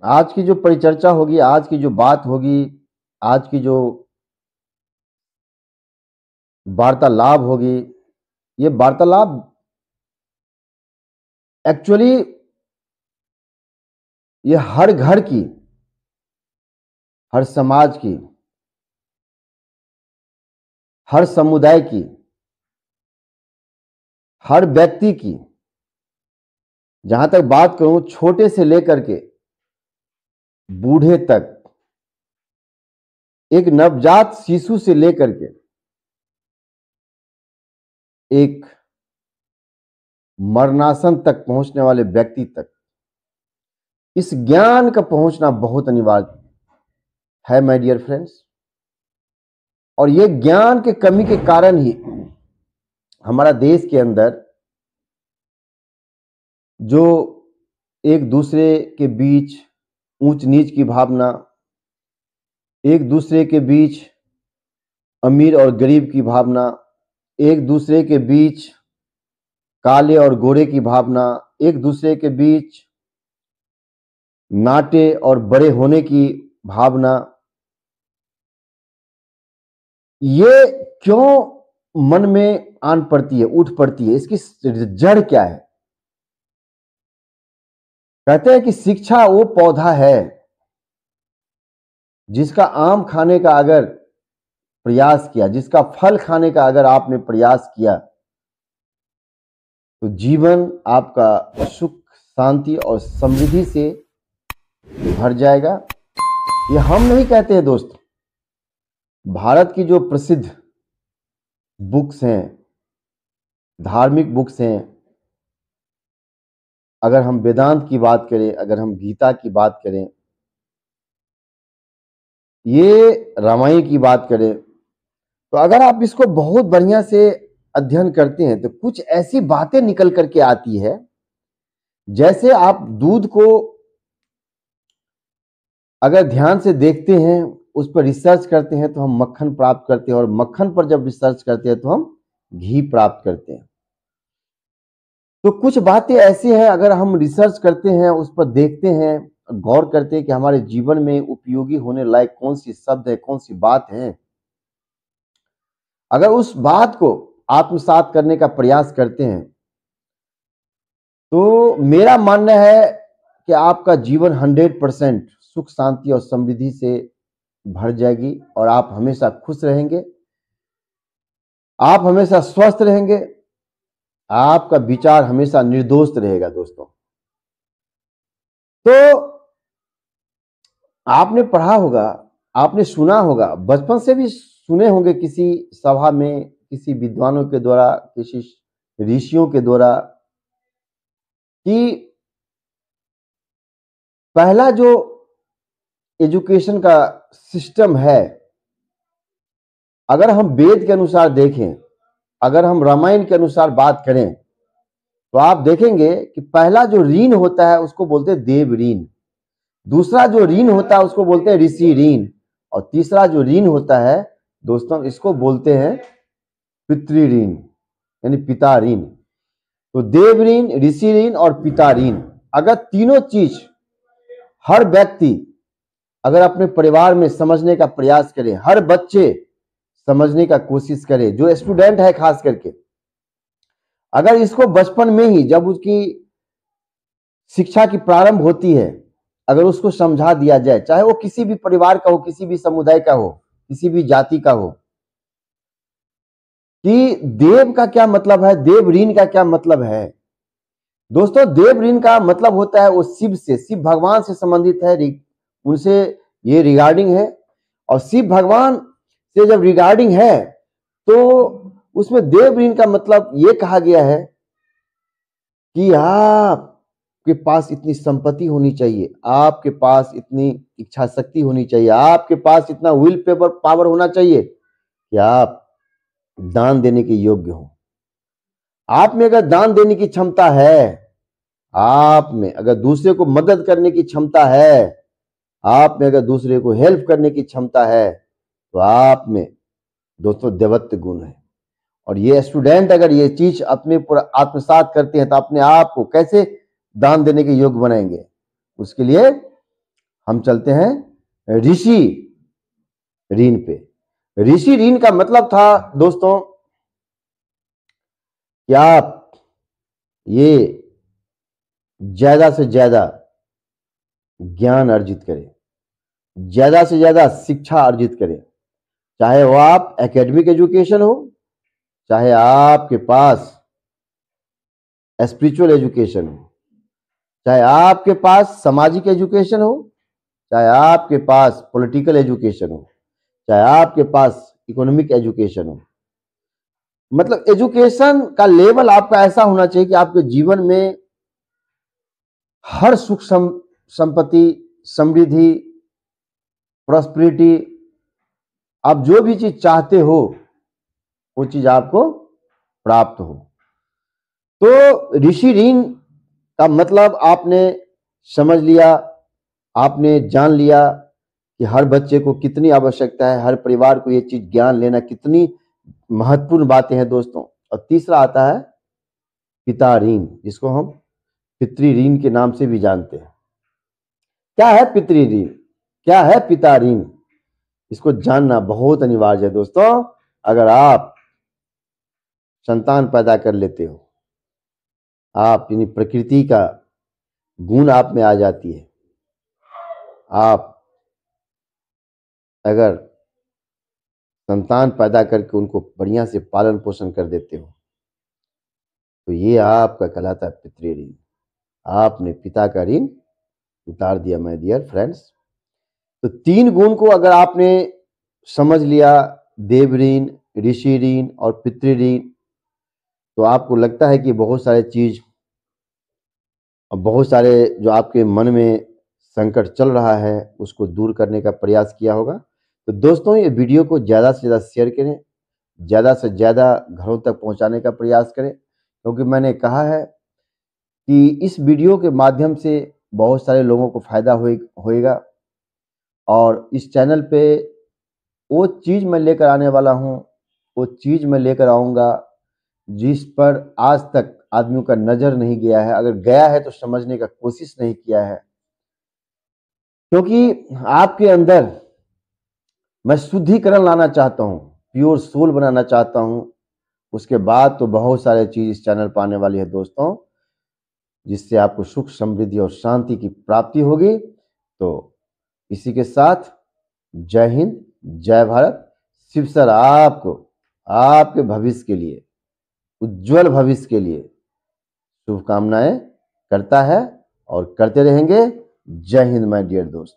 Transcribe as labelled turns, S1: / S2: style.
S1: आज की जो परिचर्चा होगी, आज की जो बात होगी, आज की जो वार्तालाप होगी, ये वार्तालाप एक्चुअली ये हर घर की, हर समाज की, हर समुदाय की, हर व्यक्ति की, जहां तक बात करूं छोटे से लेकर के बूढ़े तक, एक नवजात शिशु से लेकर के एक मरणासन तक पहुंचने वाले व्यक्ति तक इस ज्ञान का पहुंचना बहुत अनिवार्य है माय डियर फ्रेंड्स। और ये ज्ञान के कमी के कारण ही हमारा देश के अंदर जो एक दूसरे के बीच ऊंच नीच की भावना, एक दूसरे के बीच अमीर और गरीब की भावना, एक दूसरे के बीच काले और गोरे की भावना, एक दूसरे के बीच नाटे और बड़े होने की भावना, ये क्यों मन में आन पड़ती है, उठ पड़ती है? इसकी जड़ क्या है? कहते हैं कि शिक्षा वो पौधा है जिसका आम खाने का अगर प्रयास किया, जिसका फल खाने का अगर आपने प्रयास किया, तो जीवन आपका सुख, शांति और समृद्धि से भर जाएगा। ये हम नहीं कहते हैं दोस्त, भारत की जो प्रसिद्ध बुक्स हैं, धार्मिक बुक्स हैं, अगर हम वेदांत की बात करें, अगर हम गीता की बात करें, ये रामायण की बात करें, तो अगर आप इसको बहुत बढ़िया से अध्ययन करते हैं तो कुछ ऐसी बातें निकल करके आती है, जैसे आप दूध को अगर ध्यान से देखते हैं, उस पर रिसर्च करते हैं तो हम मक्खन प्राप्त करते हैं, और मक्खन पर जब रिसर्च करते हैं तो हम घी प्राप्त करते हैं। तो कुछ बातें ऐसी हैं, अगर हम रिसर्च करते हैं, उस पर देखते हैं, गौर करते हैं कि हमारे जीवन में उपयोगी होने लायक कौन सी शब्द है, कौन सी बात है, अगर उस बात को आत्मसात करने का प्रयास करते हैं, तो मेरा मानना है कि आपका जीवन 100% सुख, शांति और समृद्धि से भर जाएगी, और आप हमेशा खुश रहेंगे, आप हमेशा स्वस्थ रहेंगे, आपका विचार हमेशा निर्दोष रहेगा। दोस्तों, तो आपने पढ़ा होगा, आपने सुना होगा, बचपन से भी सुने होंगे किसी सभा में, किसी विद्वानों के द्वारा, किसी ऋषियों के द्वारा, कि पहला जो एजुकेशन का सिस्टम है, अगर हम वेद के अनुसार देखें, अगर हम रामायण के अनुसार बात करें, तो आप देखेंगे कि पहला जो ऋण होता है उसको बोलते हैं देव ऋण, दूसरा जो ऋण होता है उसको बोलते हैं ऋषि ऋण, और तीसरा जो ऋण होता है दोस्तों, इसको बोलते हैं पितृ ऋण, यानी पिता ऋण। तो देव ऋण, ऋषि ऋण और पिता ऋण, अगर तीनों चीज हर व्यक्ति अगर अपने परिवार में समझने का प्रयास करे, हर बच्चे समझने का कोशिश करे, जो स्टूडेंट है खास करके, अगर इसको बचपन में ही जब उसकी शिक्षा की प्रारंभ होती है, अगर उसको समझा दिया जाए, चाहे वो किसी भी परिवार का हो, किसी भी समुदाय का हो, किसी भी जाति का हो, कि देव का क्या मतलब है, देव ऋण का क्या मतलब है। दोस्तों, देव ऋण का मतलब होता है वो शिव से, शिव भगवान से संबंधित है, उनसे ये रिगार्डिंग है, और शिव भगवान से जब रिगार्डिंग है तो उसमें देव ऋण का मतलब ये कहा गया है कि आपके पास इतनी संपत्ति होनी चाहिए, आपके पास इतनी इच्छा शक्ति होनी चाहिए, आपके पास इतना विल पावर होना चाहिए कि आप दान देने के योग्य हो। आप में अगर दान देने की क्षमता है, आप में अगर दूसरे को मदद करने की क्षमता है, आप में अगर दूसरे को हेल्प करने की क्षमता है, तो आप में दोस्तों देवत्व गुण है। और ये स्टूडेंट अगर ये चीज अपने पूरा आत्मसात करते हैं, तो अपने आप को कैसे दान देने के योग्य बनाएंगे? उसके लिए हम चलते हैं ऋषि ऋण पे। ऋषि ऋण का मतलब था दोस्तों कि आप ये ज्यादा से ज्यादा ज्ञान अर्जित करें, ज्यादा से ज्यादा शिक्षा अर्जित करें, चाहे वो आप एकेडमिक एजुकेशन हो, चाहे आपके पास स्पिरिचुअल एजुकेशन हो, चाहे आपके पास सामाजिक एजुकेशन हो, चाहे आपके पास पॉलिटिकल एजुकेशन हो, चाहे आपके पास इकोनॉमिक एजुकेशन हो। मतलब एजुकेशन का लेवल आपका ऐसा होना चाहिए कि आपके जीवन में हर सुख संपत्ति, समृद्धि, प्रॉस्पेरिटी, आप जो भी चीज चाहते हो वो चीज आपको प्राप्त हो। तो ऋषि ऋण का मतलब आपने समझ लिया, आपने जान लिया कि हर बच्चे को कितनी आवश्यकता है, हर परिवार को ये चीज ज्ञान लेना कितनी महत्वपूर्ण बातें हैं दोस्तों। और तीसरा आता है पिता ऋण, जिसको हम पितृ ऋण के नाम से भी जानते हैं। क्या है पितृ ऋण, क्या है पिता ऋण, इसको जानना बहुत अनिवार्य है दोस्तों। अगर आप संतान पैदा कर लेते हो, आप यानी प्रकृति का गुण आप में आ जाती है, आप अगर संतान पैदा करके उनको बढ़िया से पालन पोषण कर देते हो तो ये आपका कहलाता है पितृ ऋण। आपने पिता का ऋण उतार दिया माय डियर फ्रेंड्स। तो 3 गुण को अगर आपने समझ लिया, देव ऋण, ऋषि ऋण और पितृ ऋण, तो आपको लगता है कि बहुत सारे चीज और बहुत सारे जो आपके मन में संकट चल रहा है उसको दूर करने का प्रयास किया होगा। तो दोस्तों ये वीडियो को ज़्यादा से ज़्यादा शेयर करें, ज़्यादा से ज़्यादा घरों तक पहुंचाने का प्रयास करें, क्योंकि मैंने कहा है कि इस वीडियो के माध्यम से बहुत सारे लोगों को फायदा होएगा। और इस चैनल पे वो चीज़ मैं लेकर आने वाला हूँ, वो चीज़ मैं लेकर आऊँगा जिस पर आज तक आदमियों का नज़र नहीं गया है, अगर गया है तो समझने का कोशिश नहीं किया है। क्योंकि आपके अंदर मैं शुद्धिकरण लाना चाहता हूँ, प्योर सोल बनाना चाहता हूँ। उसके बाद तो बहुत सारे चीज़ इस चैनल पर आने वाली है दोस्तों, जिससे आपको सुख, समृद्धि और शांति की प्राप्ति होगी। तो इसी के साथ जय हिंद, जय भारत। शिव सर आपको आपके भविष्य के लिए, उज्जवल भविष्य के लिए शुभकामनाएं करता है और करते रहेंगे। जय हिंद माय डियर दोस्त।